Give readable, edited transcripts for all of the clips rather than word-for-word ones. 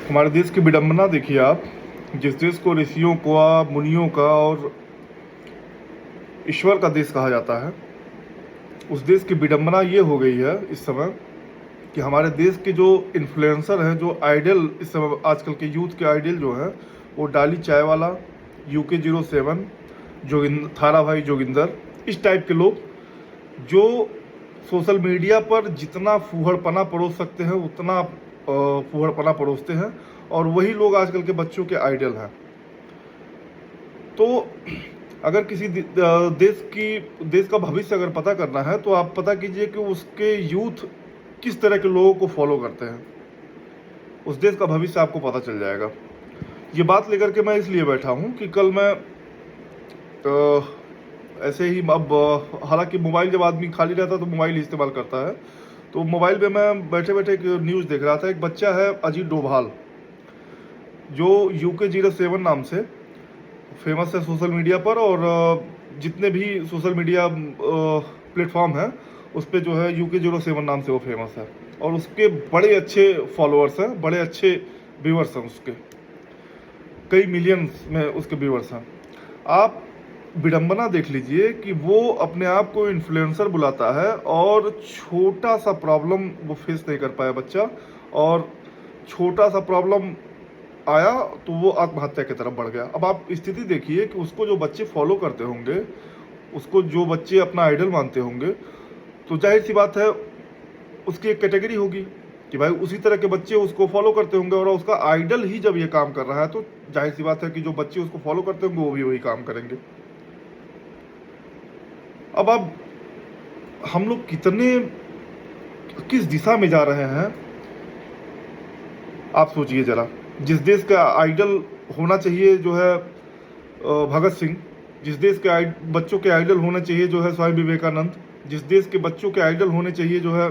हमारे देश की विडंबना देखिए आप। जिस देश को ऋषियों का, मुनियों का और ईश्वर का देश कहा जाता है, उस देश की विडंबना ये हो गई है इस समय कि हमारे देश के जो इन्फ्लुएंसर हैं, जो आइडल इस समय आजकल के यूथ के आइडल जो हैं, वो डाली चाय वाला, UK07, थारा भाई जोगिंदर, इस टाइप के लोग जो सोशल मीडिया पर जितना फूहड़पना परोस सकते हैं उतना फूहड़पना परोसते हैं, और वही लोग आजकल के बच्चों के आइडल हैं। तो अगर किसी देश का भविष्य अगर पता करना है तो आप पता कीजिए कि उसके यूथ किस तरह के लोगों को फॉलो करते हैं, उस देश का भविष्य आपको पता चल जाएगा। ये बात लेकर के मैं इसलिए बैठा हूँ कि कल मैं ऐसे ही अब हालांकि मोबाइल जब आदमी खाली रहता है तो मोबाइल ही इस्तेमाल करता है, तो मोबाइल पे मैं बैठे बैठे एक न्यूज़ देख रहा था। एक बच्चा है अजीत डोभाल, जो UK07 नाम से फेमस है सोशल मीडिया पर, और जितने भी सोशल मीडिया प्लेटफॉर्म हैं उस पर जो है UK07 नाम से वो फेमस है, और उसके बड़े अच्छे फॉलोअर्स हैं, बड़े अच्छे व्यूअर्स हैं, उसके कई मिलियंस में उसके व्यूअर्स हैं। आप विडंबना देख लीजिए कि वो अपने आप को इन्फ्लुएंसर बुलाता है और छोटा सा प्रॉब्लम वो फेस नहीं कर पाया बच्चा, और छोटा सा प्रॉब्लम आया तो वो आत्महत्या की तरफ बढ़ गया। अब आप स्थिति देखिए कि उसको जो बच्चे फॉलो करते होंगे, उसको जो बच्चे अपना आइडल मानते होंगे, तो जाहिर सी बात है उसकी एक कैटेगरी होगी कि भाई उसी तरह के बच्चे उसको फॉलो करते होंगे, और उसका आइडल ही जब ये काम कर रहा है तो जाहिर सी बात है कि जो बच्चे उसको फॉलो करते होंगे वो भी वही काम करेंगे। अब हम लोग किस दिशा में जा रहे हैं आप सोचिए जरा। जिस देश का आइडल होना चाहिए जो है भगत सिंह, जिस देश के बच्चों के आइडल होना चाहिए जो है स्वामी विवेकानंद, जिस देश के बच्चों के आइडल होने चाहिए जो है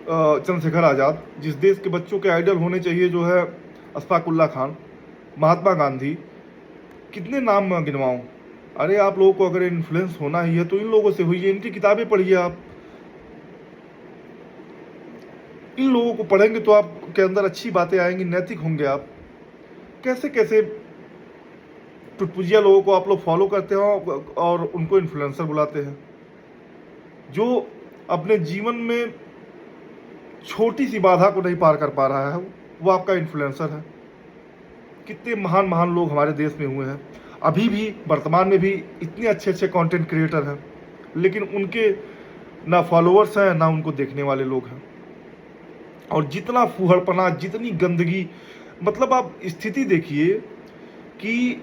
चंद्रशेखर आज़ाद, जिस देश के बच्चों के आइडल होने चाहिए जो है अशफाक उल्लाह खान, महात्मा गांधी, कितने नाम मैं गिनवाऊँ। अरे आप लोगों को अगर इन्फ्लुएंस होना ही है तो इन लोगों से होइए, इनकी किताबें पढ़िए। आप इन लोगों को पढ़ेंगे तो आपके अंदर अच्छी बातें आएंगी, नैतिक होंगे आप। कैसे कैसे टुटपुजिया लोगों को आप लोग फॉलो करते हो और उनको इन्फ्लुएंसर बुलाते हैं। जो अपने जीवन में छोटी सी बाधा को नहीं पार कर पा रहा है वो आपका इन्फ्लुएंसर है। कितने महान महान लोग हमारे देश में हुए हैं, अभी भी वर्तमान में भी इतने अच्छे अच्छे कंटेंट क्रिएटर हैं, लेकिन उनके ना फॉलोअर्स हैं ना उनको देखने वाले लोग हैं। और जितना फूहड़पना, जितनी गंदगी, मतलब आप स्थिति देखिए कि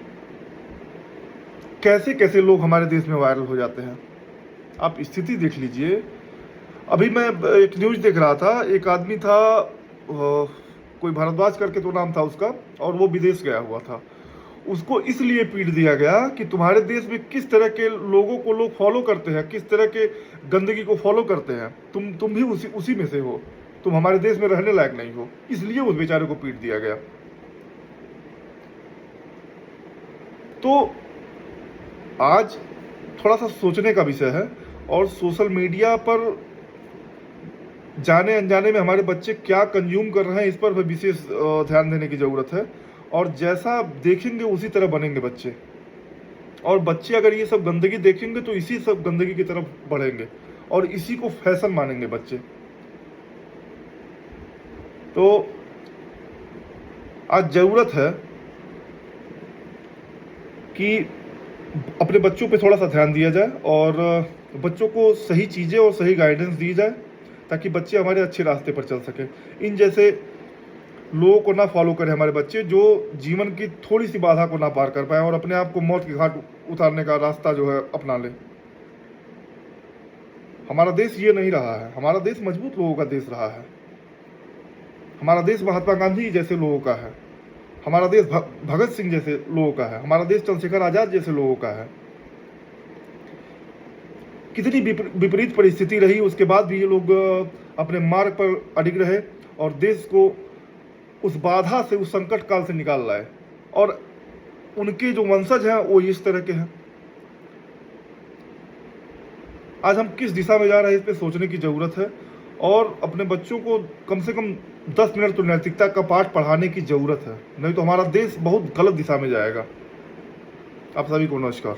कैसे कैसे लोग हमारे देश में वायरल हो जाते हैं। आप स्थिति देख लीजिए। अभी मैं एक न्यूज़ देख रहा था, एक आदमी था कोई भारद्वाज करके तो नाम था उसका, और वो विदेश गया हुआ था। उसको इसलिए पीट दिया गया कि तुम्हारे देश में किस तरह के लोगों को लोग फॉलो करते हैं, किस तरह के गंदगी को फॉलो करते हैं, तुम भी उसी में से हो, तुम हमारे देश में रहने लायक नहीं हो, इसलिए उस बेचारे को पीट दिया गया। तो आज थोड़ा सा सोचने का विषय है, और सोशल मीडिया पर जाने अनजाने में हमारे बच्चे क्या कंज्यूम कर रहे हैं इस पर विशेष ध्यान देने की ज़रूरत है। और जैसा देखेंगे उसी तरह बनेंगे बच्चे, और बच्चे अगर ये सब गंदगी देखेंगे तो इसी सब गंदगी की तरफ बढ़ेंगे और इसी को फैशन मानेंगे बच्चे। तो आज ज़रूरत है कि अपने बच्चों पे थोड़ा सा ध्यान दिया जाए और बच्चों को सही चीज़ें और सही गाइडेंस दी जाए, ताकि बच्चे हमारे अच्छे रास्ते पर चल सकें। इन जैसे लोगों को ना फॉलो करें हमारे बच्चे, जो जीवन की थोड़ी सी बाधा को ना पार कर पाए और अपने आप को मौत के घाट उतारने का रास्ता जो है अपना ले। हमारा देश ये नहीं रहा है, हमारा देश मजबूत लोगों का देश रहा है। हमारा देश महात्मा गांधी जैसे लोगों का है, हमारा देश भगत सिंह जैसे लोगों का है, हमारा देश चंद्रशेखर आज़ाद जैसे लोगों का है। कितनी विपरीत परिस्थिति रही, उसके बाद भी ये लोग अपने मार्ग पर अडिग रहे और देश को उस बाधा से, उस संकट काल से निकाल लाए। और उनके जो वंशज हैं वो इस तरह के हैं। आज हम किस दिशा में जा रहे हैं इस पर सोचने की ज़रूरत है। और अपने बच्चों को कम से कम 10 मिनट तो नैतिकता का पाठ पढ़ाने की ज़रूरत है, नहीं तो हमारा देश बहुत गलत दिशा में जाएगा। आप सभी को नमस्कार।